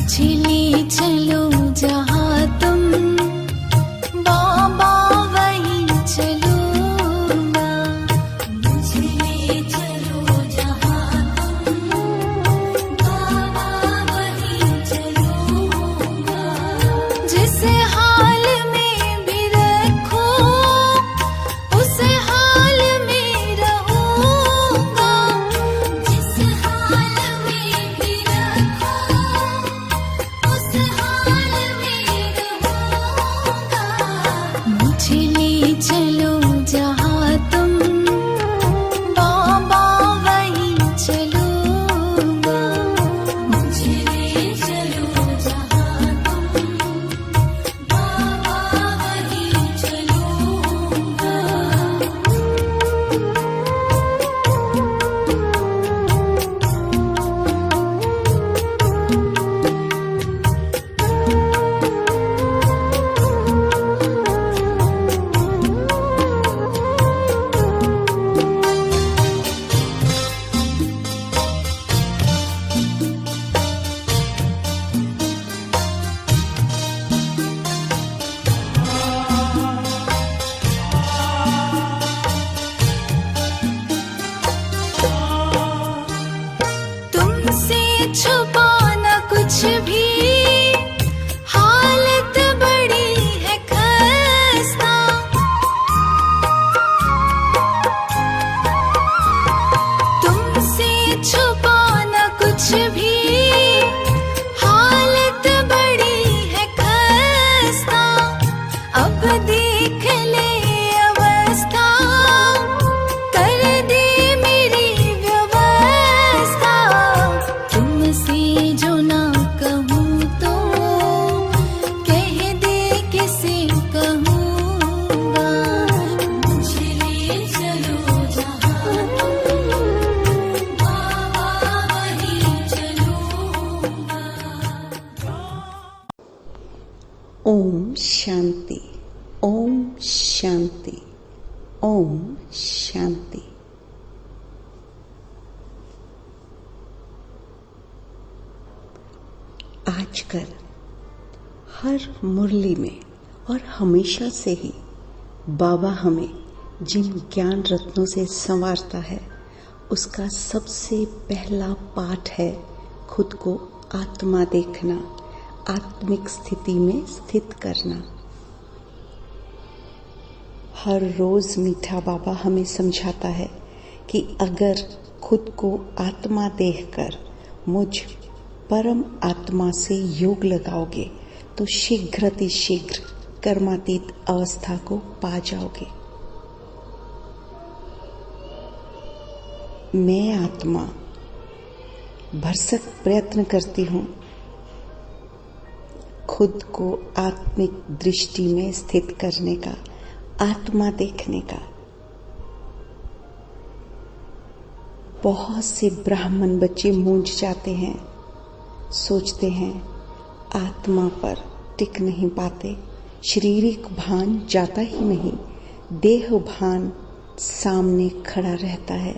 मुझे ले चलो जहाँ तुम बाबा वहीं चलूंगा। मुझे ले चलो जहाँ तुम बाबा वहीं चलूंगा। जिस हाल में भी रखो उस हाल में रहूंगा। जिस हाल में भी रखो उस हाल में रहूंगा। मुझे ले चलो जहाँ तुम बाबा वहीं चलूंगा। मुझे ले चलो जहाँ तुम बाबा वहीं चलूंगा। तुमसे छुपाना कुछ भी हालत बड़ी है खस्ता। तुमसे छुपाना कुछ भी हालत बड़ी है खस्ता। अब देख ले अवस्था कर दे मेरी व्यवस्था। तुमसे जो ना कहूँ तो कह दे किसे कहूँगा। मुझे ले चलो जहाँ तुम बाबा वहीं चलूंगा। ओम शांति, ओम शांति, ओम शांति। आजकल हर मुरली में और हमेशा से ही बाबा हमें जिन ज्ञान रत्नों से संवारता है उसका सबसे पहला पाठ है खुद को आत्मा देखना, आत्मिक स्थिति में स्थित करना। हर रोज मीठा बाबा हमें समझाता है कि अगर खुद को आत्मा देखकर मुझ परम आत्मा से योग लगाओगे तो शीघ्र कर्मातीत अवस्था को पा जाओगे। मैं आत्मा भरसक प्रयत्न करती हूँ खुद को आत्मिक दृष्टि में स्थित करने का, आत्मा देखने का। बहुत से ब्राह्मण बच्चे मूंझ जाते हैं, सोचते हैं आत्मा पर टिक नहीं पाते, शारीरिक भान जाता ही नहीं, देह भान सामने खड़ा रहता है।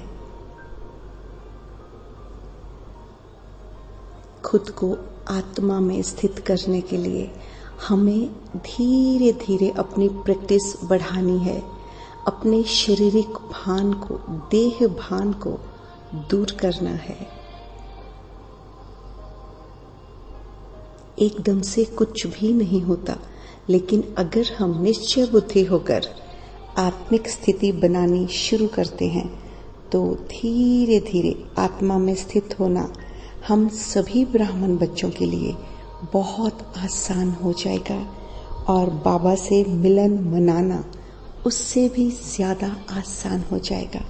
खुद को आत्मा में स्थित करने के लिए हमें धीरे धीरे अपनी प्रैक्टिस बढ़ानी है। अपने शारीरिक भान को, देह भान को दूर करना है। एकदम से कुछ भी नहीं होता, लेकिन अगर हम निश्चय बुद्धि होकर आत्मिक स्थिति बनानी शुरू करते हैं तो धीरे धीरे आत्मा में स्थित होना हम सभी ब्राह्मण बच्चों के लिए बहुत आसान हो जाएगा और बाबा से मिलन मनाना उससे भी ज्यादा आसान हो जाएगा।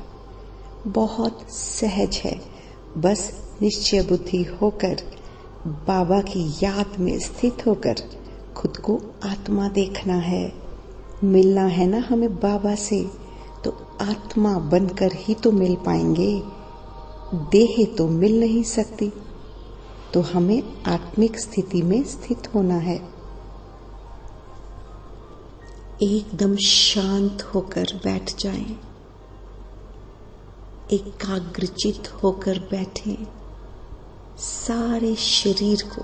बहुत सहज है, बस निश्चय बुद्धि होकर बाबा की याद में स्थित होकर खुद को आत्मा देखना है। मिलना है ना हमें बाबा से, तो आत्मा बनकर ही तो मिल पाएंगे, देह तो मिल नहीं सकती। तो हमें आत्मिक स्थिति में स्थित होना है। एकदम शांत होकर बैठ जाएं, एकाग्रचित होकर बैठें, सारे शरीर को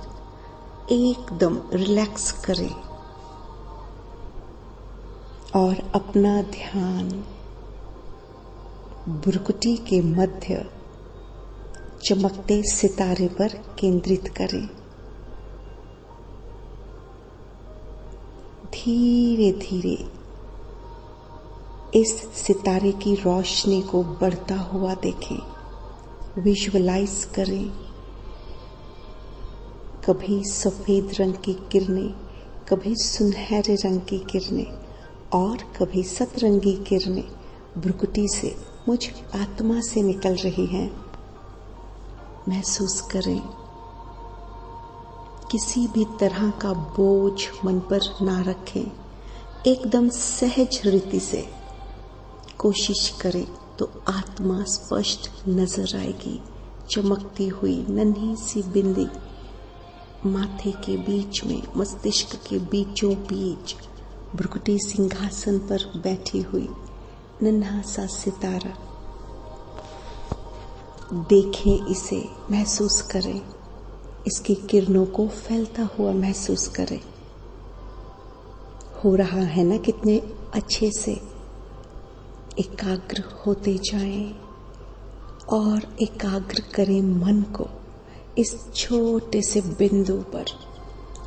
एकदम रिलैक्स करें और अपना ध्यान भ्रुकुटी के मध्य चमकते सितारे पर केंद्रित करें। धीरे धीरे इस सितारे की रोशनी को बढ़ता हुआ देखें, विजुअलाइज करें। कभी सफेद रंग की किरणें, कभी सुनहरे रंग की किरणें और कभी सतरंगी किरणें भ्रुकुटी से मुझ आत्मा से निकल रही हैं। महसूस करें। किसी भी तरह का बोझ मन पर ना रखें, एकदम सहज रीति से कोशिश करें तो आत्मा स्पष्ट नजर आएगी। चमकती हुई नन्ही सी बिंदी माथे के बीच में, मस्तिष्क के बीचों बीच भ्रुकुटी सिंहासन पर बैठी हुई नन्हा सा सितारा। देखें इसे, महसूस करें, इसकी किरणों को फैलता हुआ महसूस करें। हो रहा है ना कितने अच्छे से। एकाग्र होते जाएं और एकाग्र करें मन को इस छोटे से बिंदु पर।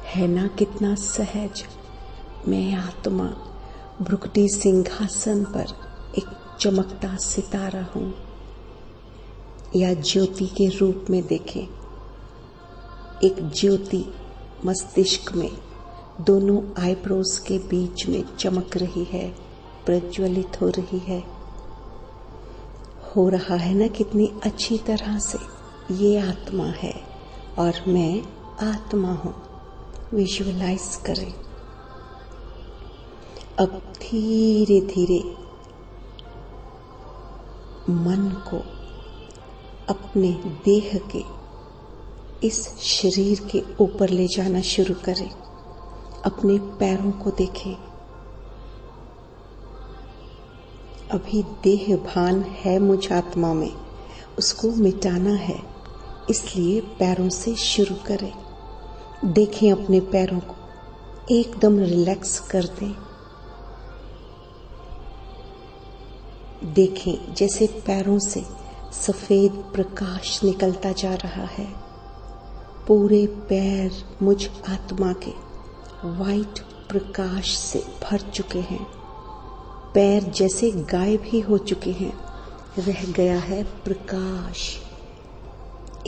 है ना कितना सहज। मैं आत्मा भ्रुकुटी सिंहासन पर एक चमकता सितारा हूं, या ज्योति के रूप में देखें। एक ज्योति मस्तिष्क में दोनों आईब्रोज के बीच में चमक रही है, प्रज्वलित हो रही है। हो रहा है ना कितनी अच्छी तरह से। ये आत्मा है और मैं आत्मा हूं। विजुअलाइज करें। अब धीरे धीरे मन को अपने देह के इस शरीर के ऊपर ले जाना शुरू करें। अपने पैरों को देखें। अभी देह भान है मुझ आत्मा में, उसको मिटाना है, इसलिए पैरों से शुरू करें। देखें अपने पैरों को, एकदम रिलैक्स कर दें। देखें जैसे पैरों से सफेद प्रकाश निकलता जा रहा है। पूरे पैर मुझ आत्मा के वाइट प्रकाश से भर चुके हैं। पैर जैसे गायब ही हो चुके हैं, रह गया है प्रकाश।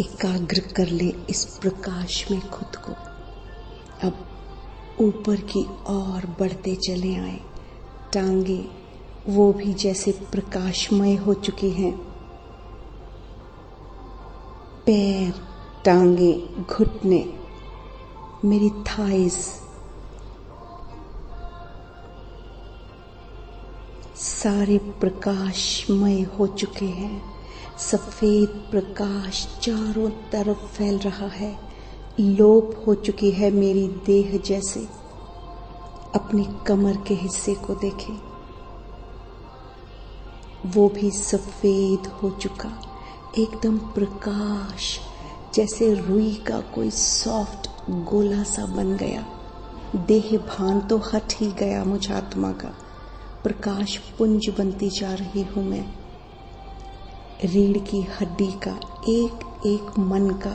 एकाग्र कर ले इस प्रकाश में खुद को। अब ऊपर की ओर बढ़ते चले आए। टांगे वो भी जैसे प्रकाशमय हो चुकी हैं। पैर, टांगे, घुटने, मेरी थाइस सारे प्रकाशमय हो चुके हैं। सफेद प्रकाश चारों तरफ फैल रहा है। लोप हो चुकी है मेरी देह जैसे। अपनी कमर के हिस्से को देखें, वो भी सफेद हो चुका, एकदम प्रकाश जैसे रुई का कोई सॉफ्ट गोला सा बन गया। देह भान तो हट ही गया मुझ आत्मा का। प्रकाश पुंज बनती जा रही हूं मैं। रीढ़ की हड्डी का एक एक मन का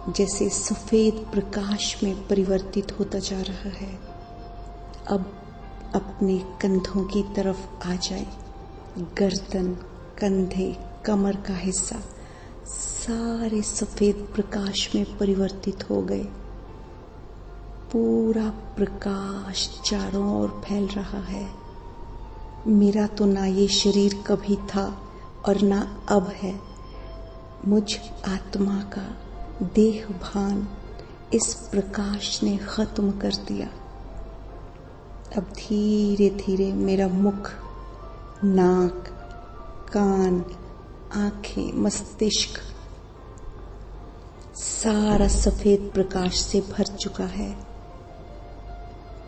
जैसे सफेद प्रकाश में परिवर्तित होता जा रहा है। अब अपने कंधों की तरफ आ जाए। गर्दन, कंधे, कमर का हिस्सा सारे सफेद प्रकाश में परिवर्तित हो गए। पूरा प्रकाश चारों ओर फैल रहा है। मेरा तो ना ये शरीर कभी था और ना अब है। मुझ आत्मा का देह भान इस प्रकाश ने खत्म कर दिया। अब धीरे धीरे मेरा मुख, नाक, कान, आंखें, मस्तिष्क सारा सफेद प्रकाश से भर चुका है।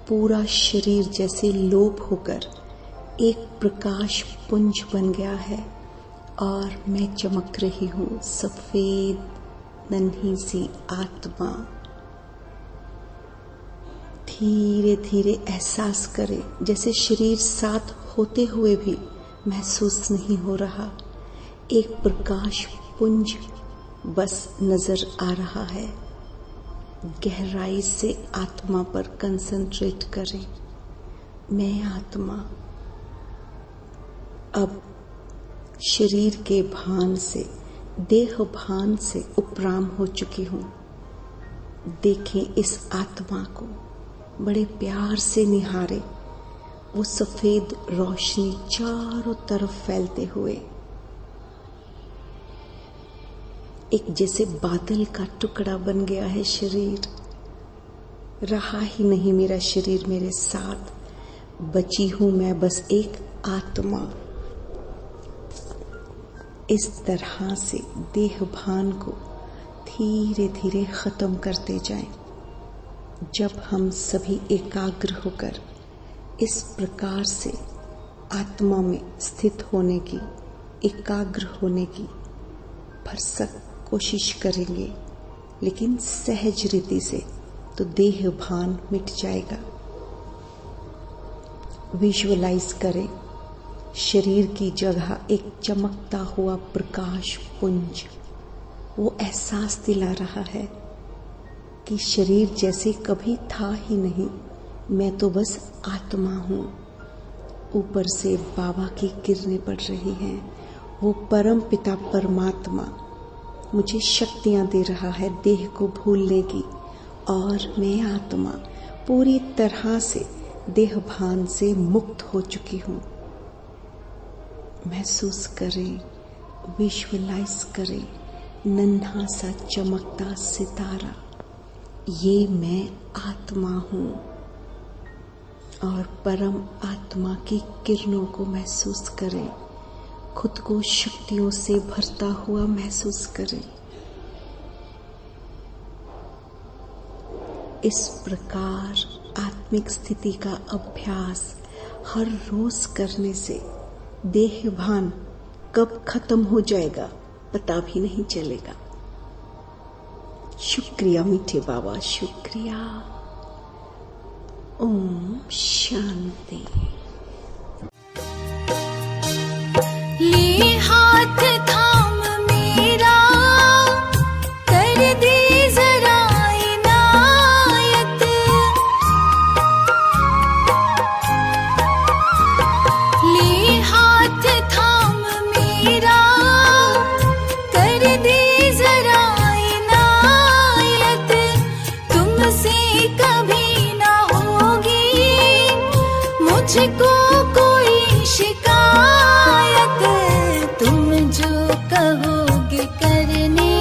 पूरा शरीर जैसे लोप होकर एक प्रकाश पुंज बन गया है और मैं चमक रही हूँ, सफेद नन्ही सी आत्मा। धीरे धीरे एहसास करें जैसे शरीर साथ होते हुए भी महसूस नहीं हो रहा। एक प्रकाश पुंज बस नजर आ रहा है। गहराई से आत्मा पर कंसंट्रेट करें। मैं आत्मा अब शरीर के भान से, देह भान से उपराम हो चुकी हूँ। देखें इस आत्मा को, बड़े प्यार से निहारें वो सफेद रोशनी चारों तरफ फैलते हुए। एक जैसे बादल का टुकड़ा बन गया है शरीर। रहा ही नहीं मेरा शरीर मेरे साथ, बची हूं मैं बस एक आत्मा। इस तरह से देह भान को धीरे धीरे खत्म करते जाएं। जब हम सभी एकाग्र होकर इस प्रकार से आत्मा में स्थित होने की, एकाग्र होने की भरसक कोशिश करेंगे, लेकिन सहज रीति से, तो देह भान मिट जाएगा। विजुअलाइज करें शरीर की जगह एक चमकता हुआ प्रकाश पुंज। वो एहसास दिला रहा है कि शरीर जैसे कभी था ही नहीं, मैं तो बस आत्मा हूँ। ऊपर से बाबा की किरणें पड़ रही हैं। वो परम पिता परमात्मा मुझे शक्तियाँ दे रहा है देह को भूलने की, और मैं आत्मा पूरी तरह से देह भान से मुक्त हो चुकी हूँ। महसूस करें, विजुअलाइज करें नन्हा सा चमकता सितारा। ये मैं आत्मा हूँ, और परम आत्मा की किरणों को महसूस करें। खुद को शक्तियों से भरता हुआ महसूस करें। इस प्रकार आत्मिक स्थिति का अभ्यास हर रोज करने से देह भान कब खत्म हो जाएगा पता भी नहीं चलेगा। शुक्रिया मीठे बाबा, शुक्रिया। ओम शांति। ये हाथ थाम मेरा, कर दे जरा इनायत। ले हाथ थाम मेरा, कर दे जरा इनायत। तुमसे कभी ना होगी मुझको कोई शिकायत। तुम जो कहोगे करने,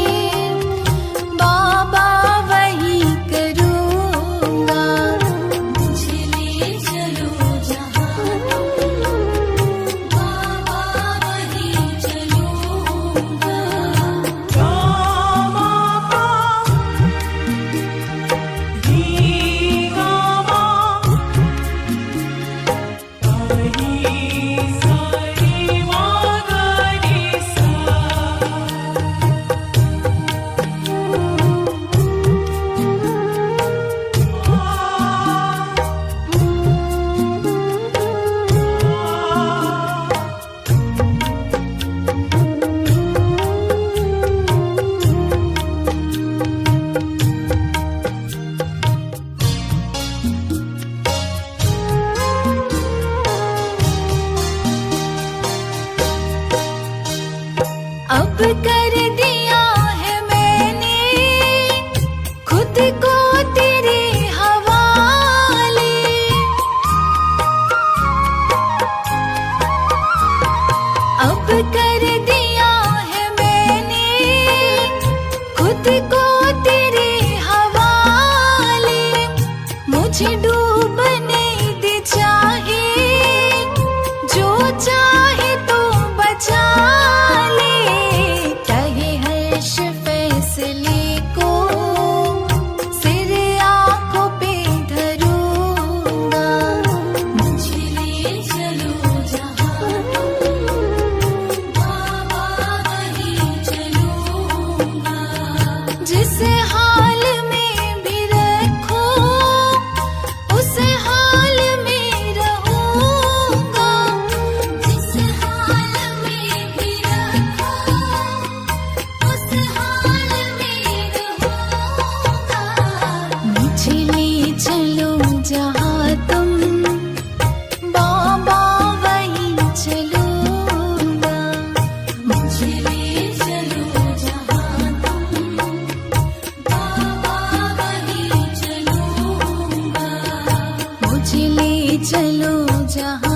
बाबा वही करूँगा। मुझे ले चलो जहाँ तुम, बाबा वही चलूँगा। अब कर दिया है मैंने खुद को तेरे हवाले। अब कर दिया है मैंने खुद को तेरे हवाले। मुझे डूबने दे चाहे जो चाहे तो बचा ले। कहे हर्ष फैसले को सिर आंखों पे धरूंगा। मुझे ले चलो जहाँ तुम, बाबा वही चलूंगा। जिस हाल में भी रखो मुझे ले चलो जहाँ